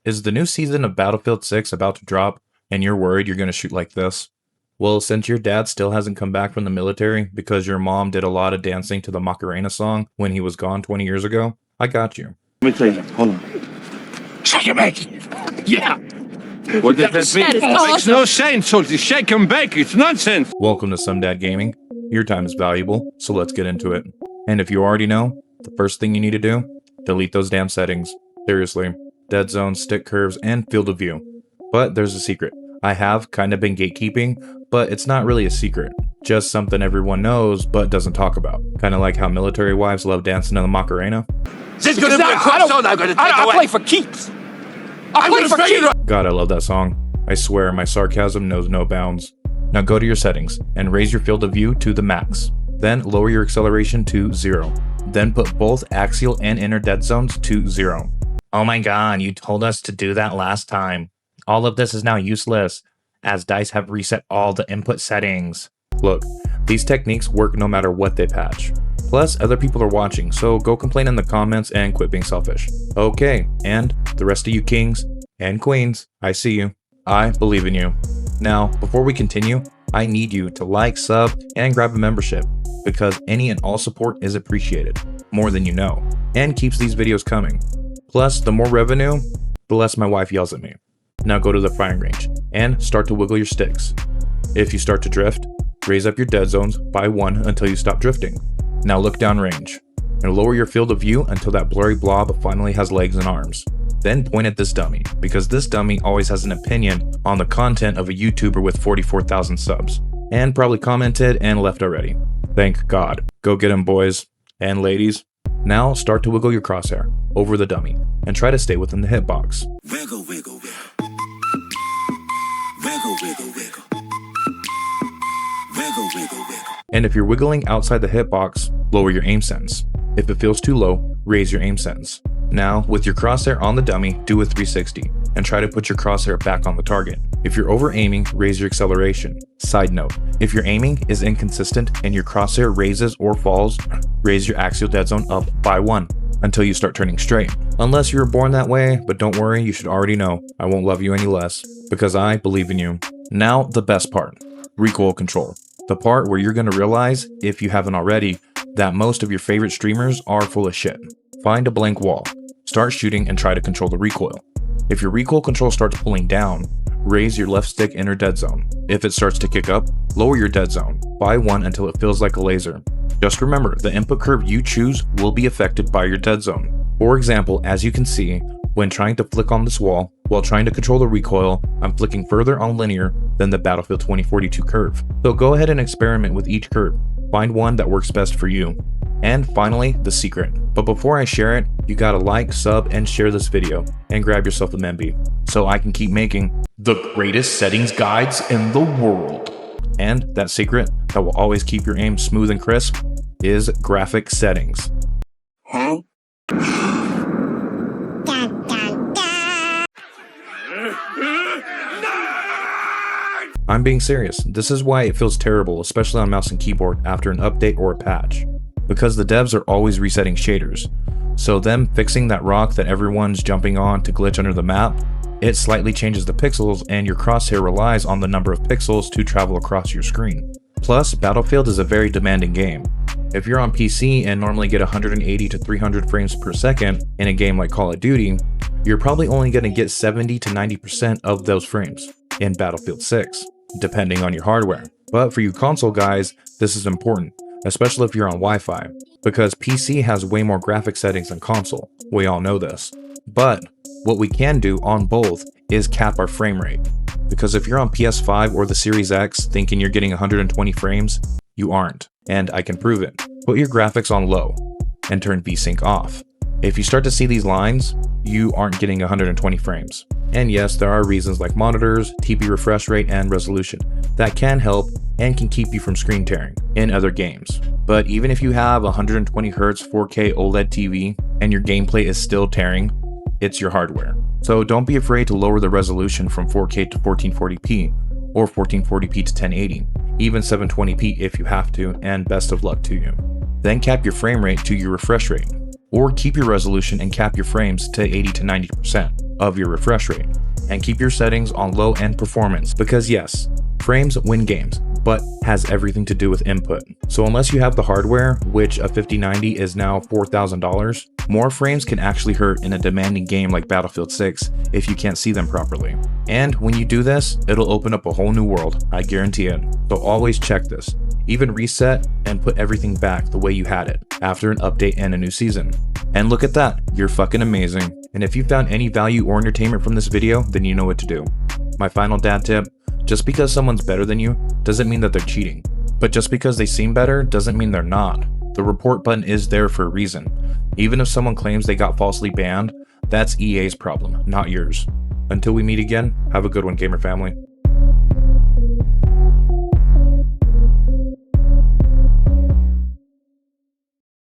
Is the new season of Battlefield 6 about to drop and you're worried you're going to shoot like this? Well, since your dad still hasn't come back from the military because your mom did a lot of dancing to the Macarena song when he was gone 20 years ago, I got you. Let me tell you, hold on. Shake and bake. Yeah. What does that mean? That is Makes no sense, Salty. Shake and bake. It's nonsense. Welcome to SomeDadGaming. Your time is valuable, so let's get into it. And if you already know, the first thing you need to do, delete those damn settings. Seriously. Dead zone, stick curves, and field of view. But there's a secret. I have kind of been gatekeeping, but it's not really a secret. Just something everyone knows, but doesn't talk about. Kind of like how military wives love dancing to the Macarena. This is going to be a question I'm going to take away. I play for keeps. I play for keeps. God, I love that song. I swear, my sarcasm knows no bounds. Now go to your settings, and raise your field of view to the max. Then lower your acceleration to 0. Then put both axial and inner dead zones to 0. Oh my god, you told us to do that last time. All of this is now useless, as DICE have reset all the input settings. Look, these techniques work no matter what they patch. Plus, other people are watching, so go complain in the comments and quit being selfish. Okay, and the rest of you kings and queens, I see you. I believe in you. Now, before we continue, I need you to like, sub, and grab a membership, because any and all support is appreciated, more than you know, and keeps these videos coming. Plus, the more revenue, the less my wife yells at me. Now go to the firing range, and start to wiggle your sticks. If you start to drift, raise up your dead zones by 1 until you stop drifting. Now look downrange, and lower your field of view until that blurry blob finally has legs and arms. Then point at this dummy, because this dummy always has an opinion on the content of a YouTuber with 44,000 subs, and probably commented and left already. Thank God. Go get him, boys and ladies. Now start to wiggle your crosshair over the dummy, and try to stay within the hitbox. Wiggle, wiggle, wiggle. Wiggle, wiggle, wiggle. Wiggle, wiggle, wiggle. And if you're wiggling outside the hitbox, lower your aim sense. If it feels too low, raise your aim sense. Now, with your crosshair on the dummy, do a 360, and try to put your crosshair back on the target. If you're over aiming, raise your acceleration. Side note, if your aiming is inconsistent and your crosshair raises or falls, raise your axial dead zone up by 1 until you start turning straight. Unless you were born that way, but don't worry, you should already know. I won't love you any less, because I believe in you. Now, the best part, recoil control. The part where you're gonna realize, if you haven't already, that most of your favorite streamers are full of shit. Find a blank wall, start shooting, and try to control the recoil. If your recoil control starts pulling down, raise your left stick inner dead zone. If it starts to kick up, lower your dead zone by 1 until it feels like a laser. Just remember, the input curve you choose will be affected by your dead zone. For example, as you can see, when trying to flick on this wall, while trying to control the recoil, I'm flicking further on linear than the Battlefield 2042 curve. So go ahead and experiment with each curve. Find one that works best for you. And finally, the secret. But before I share it, you gotta like, sub, and share this video, and grab yourself a memby, so I can keep making the greatest settings guides in the world. And that secret that will always keep your aim smooth and crisp is graphic settings. Huh? I'm being serious. This is why it feels terrible, especially on mouse and keyboard after an update or a patch. Because the devs are always resetting shaders. So them fixing that rock that everyone's jumping on to glitch under the map, it slightly changes the pixels and your crosshair relies on the number of pixels to travel across your screen. Plus, Battlefield is a very demanding game. If you're on PC and normally get 180 to 300 frames per second in a game like Call of Duty, you're probably only going to get 70 to 90% of those frames in Battlefield 6, depending on your hardware. But for you console guys, this is important, especially if you're on Wi-Fi, because PC has way more graphic settings than console. We all know this. But what we can do on both is cap our frame rate, because if you're on PS5 or the Series X thinking you're getting 120 frames, you aren't, and I can prove it. Put your graphics on low and turn VSync off. If you start to see these lines, you aren't getting 120 frames. And yes, there are reasons like monitors, TP refresh rate, and resolution that can help and can keep you from screen tearing in other games. But even if you have 120Hz 4K OLED TV and your gameplay is still tearing, it's your hardware. So don't be afraid to lower the resolution from 4K to 1440p or 1440p to 1080, even 720p if you have to, and best of luck to you. Then cap your frame rate to your refresh rate. or keep your resolution and cap your frames to 80 to 90% of your refresh rate, and keep your settings on low end performance, because yes, frames win games, but has everything to do with input. So unless you have the hardware, which a 5090 is now $4,000, more frames can actually hurt in a demanding game like Battlefield 6 if you can't see them properly. And when you do this, it'll open up a whole new world, I guarantee it. So always check this. Even reset and put everything back the way you had it after an update and a new season. And look at that, you're fucking amazing. And if you found any value or entertainment from this video, then you know what to do. My final dad tip: just because someone's better than you doesn't mean that they're cheating. But just because they seem better doesn't mean they're not. The report button is there for a reason. Even if someone claims they got falsely banned, that's EA's problem, not yours. Until we meet again, have a good one, gamer family.